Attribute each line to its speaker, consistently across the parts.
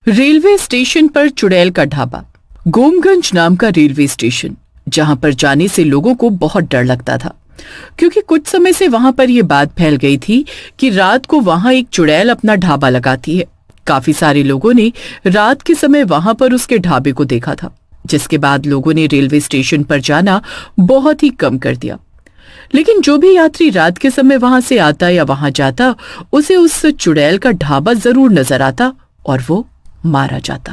Speaker 1: Railway station पर चुड़ैल का ढाबा। गोमगंज नाम का रेलवे स्टेशन, जहां पर जाने से लोगों को बहुत डर लगता था, क्योंकि कुछ समय से वहां पर यह बात फैल गई थी कि रात को वहां एक चुड़ैल अपना ढाबा लगाती है। काफी सारे लोगों ने रात के समय वहां पर उसके ढाबे को देखा था, जिसके बाद लोगों ने रेलवे स्टेशन पर जाना बहुत ही कम कर दिया। लेकिन जो भी यात्री रात के समय वहां से आता या वहां जाता, उसे उस चुड़ैल का ढाबा जरूर नजर आता और वो मारा जाता।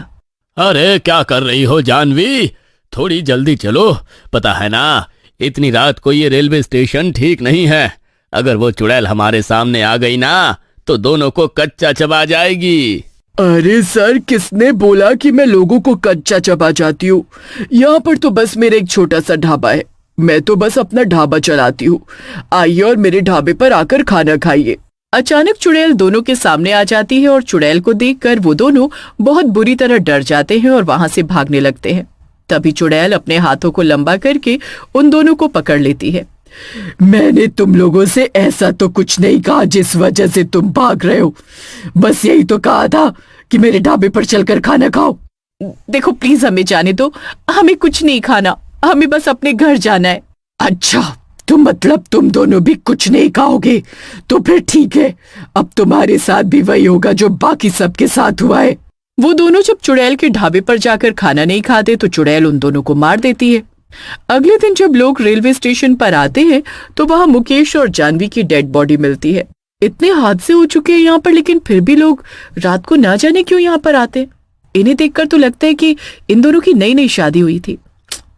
Speaker 2: अरे क्या कर रही हो जानवी, थोड़ी जल्दी चलो। पता है ना, इतनी रात को ये रेलवे स्टेशन ठीक नहीं है। अगर वो चुड़ैल हमारे सामने आ गई ना तो दोनों को कच्चा चबा जाएगी।
Speaker 1: अरे सर, किसने बोला कि मैं लोगों को कच्चा चबा जाती हूँ? यहाँ पर तो बस मेरा एक छोटा सा ढाबा है। मैं तो बस अपना ढाबा चलाती हूँ। आइए और मेरे ढाबे पर आकर खाना खाइए। अचानक चुड़ैल दोनों के सामने आ जाती है और चुड़ैल को देखकर वो दोनों बहुत बुरी तरह डर जाते हैं और वहां से भागने लगते हैं। तभी चुड़ैल अपने हाथों को लंबा करके उन दोनों को पकड़ लेती है। मैंने तुम लोगों से ऐसा तो कुछ नहीं कहा जिस वजह से तुम भाग रहे हो। बस यही तो कहा था कि मेरे ढाबे पर चलकर खाना खाओ। देखो प्लीज हमें जाने दो, हमें कुछ नहीं खाना, हमें बस अपने घर जाना है। अच्छा, तो मतलब तुम दोनों भी कुछ नहीं खाओगे? तो फिर ठीक है, अब तुम्हारे साथ भी वही होगा जो बाकी सबके साथ हुआ है। वो दोनों जब चुड़ैल के ढाबे पर जाकर खाना नहीं खाते तो चुड़ैल उन दोनों को मार देती है। अगले दिन जब लोग रेलवे स्टेशन पर आते हैं तो वहां मुकेश और जानवी की डेड बॉडी मिलती है। इतने हादसे हो चुके हैं यहाँ पर, लेकिन फिर भी लोग रात को ना जाने क्यों यहाँ पर आते। इन्हें देखकर तो लगता है कि इन दोनों की नई नई शादी हुई थी।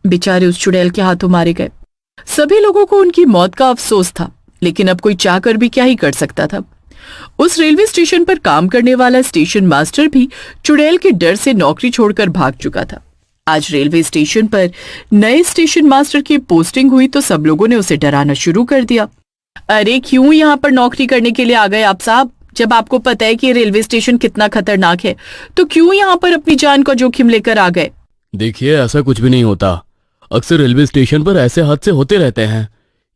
Speaker 1: बेचारे उस चुड़ैल के हाथों मारे गए। सभी लोगों को उनकी मौत का अफसोस था, लेकिन अब कोई चाहकर भी क्या ही कर सकता था। उस रेलवे स्टेशन पर काम करने वाला स्टेशन मास्टर भी चुड़ैल के डर से नौकरी छोड़कर भाग चुका था। आज रेलवे स्टेशन पर नए स्टेशन मास्टर की पोस्टिंग हुई तो सब लोगों ने उसे डराना शुरू कर दिया। अरे क्यों यहाँ पर नौकरी करने के लिए आ गए आप साहब? जब आपको पता है कि रेलवे स्टेशन कितना खतरनाक है तो क्यों यहाँ पर अपनी जान का जोखिम लेकर आ गए?
Speaker 2: देखिए, ऐसा कुछ भी नहीं होता। अक्सर रेलवे स्टेशन पर ऐसे हादसे होते रहते हैं।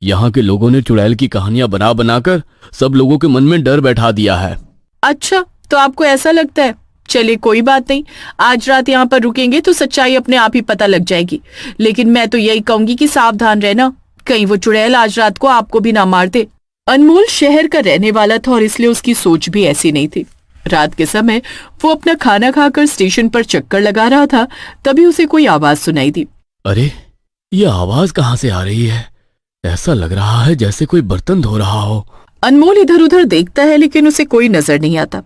Speaker 2: यहाँ के लोगों ने चुड़ैल की कहानियां बना बनाकर सब लोगों के मन में डर बैठा दिया है।
Speaker 1: अच्छा, तो आपको ऐसा लगता है? चलिए कोई बात नहीं, आज रात यहाँ पर रुकेंगे तो सच्चाई अपने आप ही पता लग जाएगी। लेकिन मैं तो यही कहूंगी कि सावधान रहना, कहीं वो चुड़ैल आज रात को आपको भी ना मार दे। अनमोल शहर का रहने वाला था और इसलिए उसकी सोच भी ऐसी नहीं थी। रात के समय वो अपना खाना खाकर स्टेशन पर चक्कर लगा रहा था, तभी उसे कोई आवाज सुनाई दी।
Speaker 2: अरे, ये आवाज कहाँ से आ रही है? ऐसा लग रहा है जैसे कोई बर्तन धो रहा हो।
Speaker 1: अनमोल इधर उधर देखता है लेकिन उसे कोई नजर नहीं आता।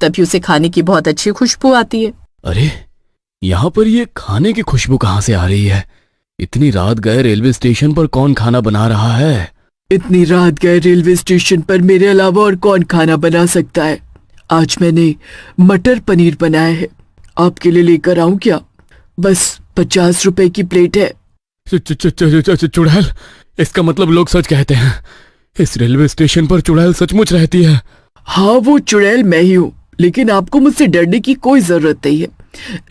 Speaker 1: तभी उसे खाने की बहुत अच्छी खुशबू आती है।
Speaker 2: अरे, यहाँ पर ये खाने की खुशबू कहाँ से आ रही है? इतनी रात गए रेलवे स्टेशन पर कौन खाना बना रहा है?
Speaker 1: इतनी रात गए रेलवे स्टेशन पर मेरे अलावा और कौन खाना बना सकता है? आज मैंने मटर पनीर बनाया है, आपके लिए लेकर आऊं क्या? बस 50 रुपए की प्लेट है।
Speaker 2: चुड़ैल? इसका मतलब लोग सच कहते हैं, इस रेलवे स्टेशन पर चुड़ैल सचमुच रहती है?
Speaker 1: हाँ, वो चुड़ैल मैं ही हूँ, लेकिन आपको मुझसे डरने की कोई जरूरत नहीं है।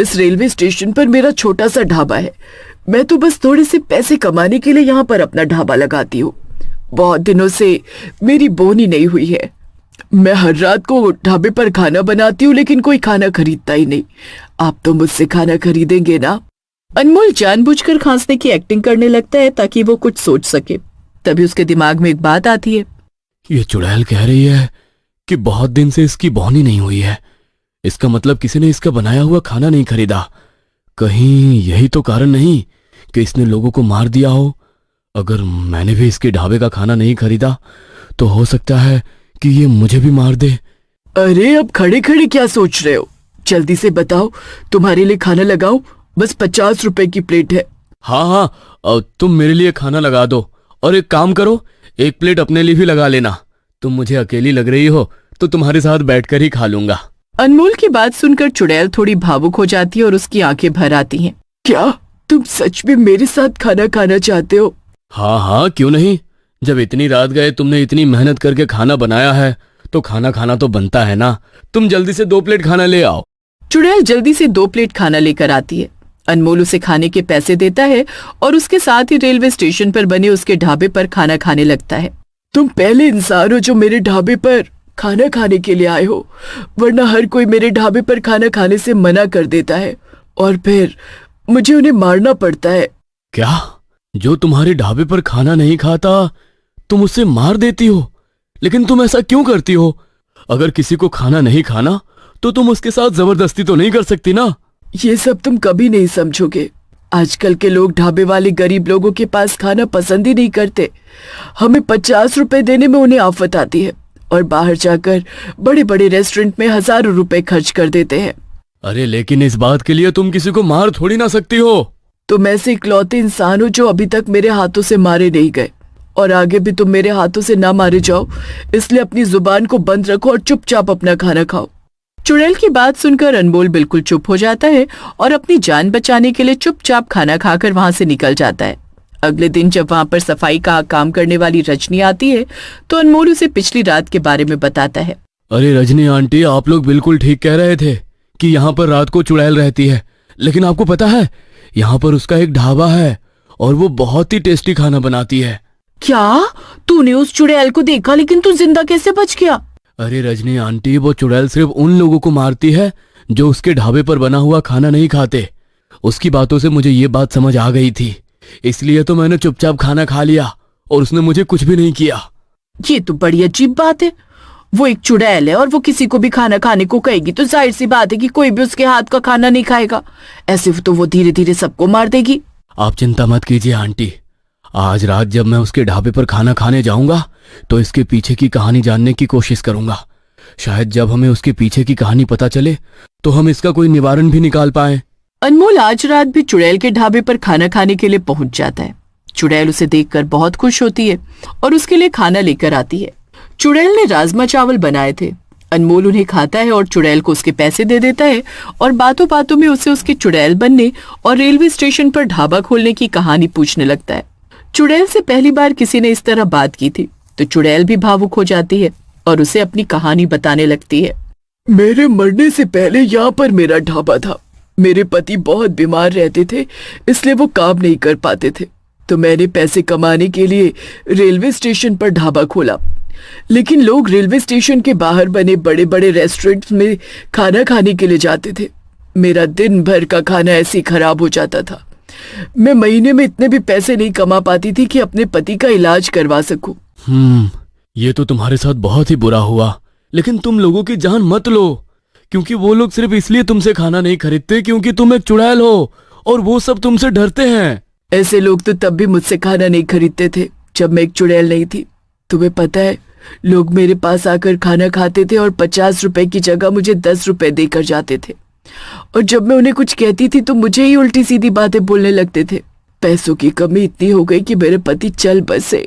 Speaker 1: इस रेलवे स्टेशन पर मेरा छोटा सा ढाबा है। मैं तो बस थोड़े से पैसे कमाने के लिए यहाँ पर अपना ढाबा लगाती हूँ। बहुत दिनों से मेरी बोनी नहीं हुई है। मैं हर रात को ढाबे पर खाना बनाती हूँ, लेकिन कोई खाना खरीदता ही नहीं। आप तो मुझसे खाना खरीदेंगे ना? अनमोल जानबूझकर खांसने की एक्टिंग करने लगता है ताकि वो कुछ सोच सके। तभी उसके दिमाग में एक बात आती है।
Speaker 2: ये चुड़ैल कह रही है कि बहुत दिन से इसकी बोनी नहीं हुई है। इसका मतलब किसी ने इसका बनाया हुआ खाना नहीं खरीदा। कहीं यही तो कारण नहीं कि इसने लोगों को मार दिया हो। अगर मैंने भी इसके ढाबे का खाना नहीं खरीदा तो हो सकता है कि ये मुझे भी मार दे।
Speaker 1: अरे, अब खड़े खड़े क्या सोच रहे हो? जल्दी से बताओ, तुम्हारे लिए खाना लगाओ। बस 50 रुपए की प्लेट है।
Speaker 2: हाँ, तुम मेरे लिए खाना लगा दो और एक काम करो, एक प्लेट अपने लिए भी लगा लेना। तुम मुझे अकेली लग रही हो तो तुम्हारे साथ बैठकर ही खा लूंगा।
Speaker 1: अनमोल की बात सुनकर चुड़ैल थोड़ी भावुक हो जाती है और उसकी आंखें भर आती हैं। क्या तुम सच में मेरे साथ खाना खाना चाहते हो?
Speaker 2: हाँ, क्यों नहीं। जब इतनी रात गए तुमने इतनी मेहनत करके खाना बनाया है तो खाना खाना तो बनता है ना। तुम जल्दी से 2 प्लेट खाना ले आओ।
Speaker 1: चुड़ैल जल्दी से 2 प्लेट खाना लेकर आती है। अनमोल उसे खाने के पैसे देता है और उसके साथ ही रेलवे स्टेशन पर बने उसके ढाबे पर खाना खाने लगता है। तुम पहले इंसान हो जो मेरे ढाबे पर खाना खाने के लिए आए हो, वरना हर कोई मेरे ढाबे पर खाना खाने से मना कर देता है और फिर मुझे उन्हें मारना पड़ता है।
Speaker 2: क्या? जो तुम्हारे ढाबे पर खाना नहीं खाता तुम उसे मार देती हो? लेकिन तुम ऐसा क्यों करती हो? अगर किसी को खाना नहीं खाना तो तुम उसके साथ जबरदस्ती तो नहीं कर सकती ना।
Speaker 1: ये सब तुम कभी नहीं समझोगे। आजकल के लोग ढाबे वाले गरीब लोगों के पास खाना पसंद ही नहीं करते। हमें 50 रुपए देने में उन्हें आफत आती है और बाहर जाकर बड़े बड़े रेस्टोरेंट में हजारों रुपए खर्च कर देते हैं।
Speaker 2: अरे लेकिन इस बात के लिए तुम किसी को मार थोड़ी ना सकती हो।
Speaker 1: तुम ऐसे इकलौते इंसान हो जो अभी तक मेरे हाथों से मारे नहीं गए, और आगे भी तुम मेरे हाथों से ना मारे जाओ, इसलिए अपनी जुबान को बंद रखो और चुपचाप अपना खाना खाओ। चुड़ैल की बात सुनकर अनमोल बिल्कुल चुप हो जाता है और अपनी जान बचाने के लिए चुपचाप खाना खाकर वहां से निकल जाता है। अगले दिन जब वहां पर सफाई का काम करने वाली रजनी आती है तो अनमोल उसे पिछली रात के बारे में बताता है।
Speaker 2: अरे रजनी आंटी, आप लोग बिल्कुल ठीक कह रहे थे कि यहाँ पर रात को चुड़ैल रहती है, लेकिन आपको पता है यहाँ पर उसका एक ढाबा है और वो बहुत ही टेस्टी खाना बनाती है।
Speaker 1: क्या? तूने उस चुड़ैल को देखा, लेकिन तू जिंदा कैसे बच गया?
Speaker 2: अरे रजनी आंटी, वो चुड़ैल सिर्फ उन लोगों को मारती है जो उसके ढाबे पर बना हुआ खाना नहीं खाते। उसकी बातों से मुझे ये बात समझ आ गई थी, इसलिए तो मैंने चुपचाप खाना खा लिया और उसने मुझे कुछ भी नहीं किया।
Speaker 1: ये तो बड़ी अजीब बात है। वो एक चुड़ैल है और वो किसी को भी खाना खाने को कहेगी तो जाहिर सी बात है कि कोई भी उसके हाथ का खाना नहीं खाएगा। ऐसे तो वो धीरे धीरे सबको मार देगी।
Speaker 2: आप चिंता मत कीजिए आंटी, आज रात जब मैं उसके ढाबे पर खाना खाने जाऊंगा तो इसके पीछे की कहानी जानने की कोशिश करूंगा। शायद जब हमें उसके पीछे की कहानी पता चले तो हम इसका कोई निवारण भी निकाल पाए।
Speaker 1: अनमोल आज रात भी चुड़ैल के ढाबे पर खाना खाने के लिए पहुंच जाता है। चुड़ैल उसे देखकर बहुत खुश होती है और उसके लिए खाना लेकर आती है। चुड़ैल ने राजमा चावल बनाए थे। अनमोल उन्हें खाता है और चुड़ैल को उसके पैसे दे देता है और बातों बातों में उसे उसके चुड़ैल बनने और रेलवे स्टेशन पर ढाबा खोलने की कहानी पूछने लगता है। चुड़ैल से पहली बार किसी ने इस तरह बात की थी तो चुड़ैल भी भावुक हो जाती है और उसे अपनी कहानी बताने लगती है। मेरे मरने से पहले यहाँ पर मेरा ढाबा था। मेरे पति बहुत बीमार रहते थे, इसलिए वो काम नहीं कर पाते थे, तो मैंने पैसे कमाने के लिए रेलवे स्टेशन पर ढाबा खोला। लेकिन लोग रेलवे स्टेशन के बाहर बने बड़े बड़े रेस्टोरेंट्स में खाना खाने के लिए जाते थे। मेरा दिन भर का खाना ऐसे ही खराब हो जाता था। मैं महीने में इतने भी पैसे नहीं कमा पाती थी कि अपने पति का इलाज करवा सकूं।
Speaker 2: ये तो तुम्हारे साथ बहुत ही बुरा हुआ, लेकिन तुम लोगों की जान मत लो, क्योंकि वो लोग सिर्फ इसलिए तुमसे खाना नहीं खरीदते क्योंकि तुम एक चुड़ैल हो और वो सब तुमसे डरते हैं।
Speaker 1: ऐसे लोग तो तब भी मुझसे खाना नहीं खरीदते थे जब मैं एक चुड़ैल नहीं थी। तुम्हें पता है, लोग मेरे पास आकर खाना खाते थे और 50 रुपए की जगह मुझे 10 रुपए देकर जाते थे, और जब मैं उन्हें कुछ कहती थी तो मुझे ही उल्टी सीधी बातें बोलने लगते थे। पैसों की कमी इतनी हो गई कि मेरे पति चल बसे।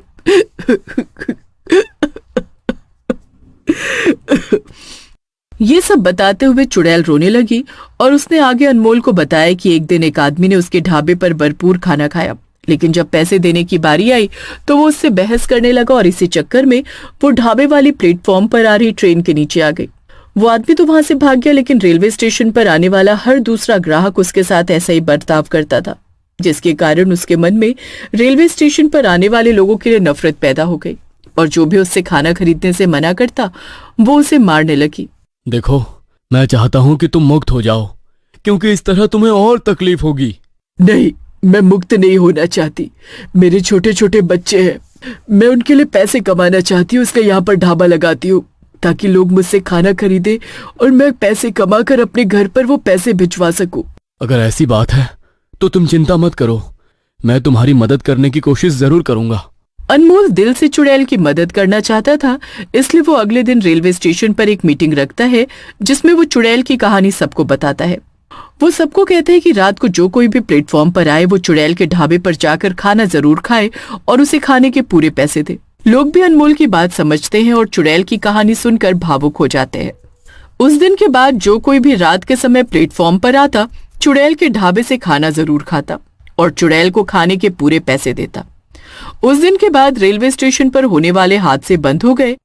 Speaker 1: ये सब बताते हुए चुड़ैल रोने लगी और उसने आगे अनमोल को बताया कि एक दिन एक आदमी ने उसके ढाबे पर भरपूर खाना खाया, लेकिन जब पैसे देने की बारी आई तो वो उससे बहस करने लगा और इसी चक्कर में वो ढाबे वाली प्लेटफॉर्म पर आ रही ट्रेन के नीचे आ गई। वो आदमी तो वहां से भाग गया, लेकिन रेलवे स्टेशन पर आने वाला हर दूसरा ग्राहक उसके साथ ऐसा ही बर्ताव करता था, जिसके कारण उसके मन में रेलवे स्टेशन पर आने वाले लोगों के लिए नफरत पैदा हो गई और जो भी उससे खाना खरीदने से मना करता वो उसे मारने लगी।
Speaker 2: देखो, मैं चाहता हूँ कि तुम मुक्त हो जाओ, क्योंकि इस तरह तुम्हें और तकलीफ होगी।
Speaker 1: नहीं, मैं मुक्त नहीं होना चाहती। मेरे छोटे छोटे बच्चे हैं, मैं उनके लिए पैसे कमाना चाहती हूँ, इसलिए यहाँ पर ढाबा लगाती हूँ ताकि लोग मुझसे खाना खरीदे और मैं पैसे कमाकर अपने घर पर वो पैसे भिजवा सकूं।
Speaker 2: अगर ऐसी बात है तो तुम चिंता मत करो, मैं तुम्हारी मदद करने की कोशिश जरूर करूंगा।
Speaker 1: अनमोल दिल से चुड़ैल की मदद करना चाहता था, इसलिए वो अगले दिन रेलवे स्टेशन पर एक मीटिंग रखता है जिसमें वो चुड़ैल की कहानी सबको बताता है। वो सबको कहते हैं कि रात को जो कोई भी प्लेटफॉर्म पर आए वो चुड़ैल के ढाबे पर जाकर खाना जरूर खाए और उसे खाने के पूरे पैसे दे। लोग भी अनमोल की बात समझते हैं और चुड़ैल की कहानी सुनकर भावुक हो जाते हैं। उस दिन के बाद जो कोई भी रात के समय प्लेटफॉर्म पर आता चुड़ैल के ढाबे से खाना जरूर खाता और चुड़ैल को खाने के पूरे पैसे देता। उस दिन के बाद रेलवे स्टेशन पर होने वाले हादसे बंद हो गए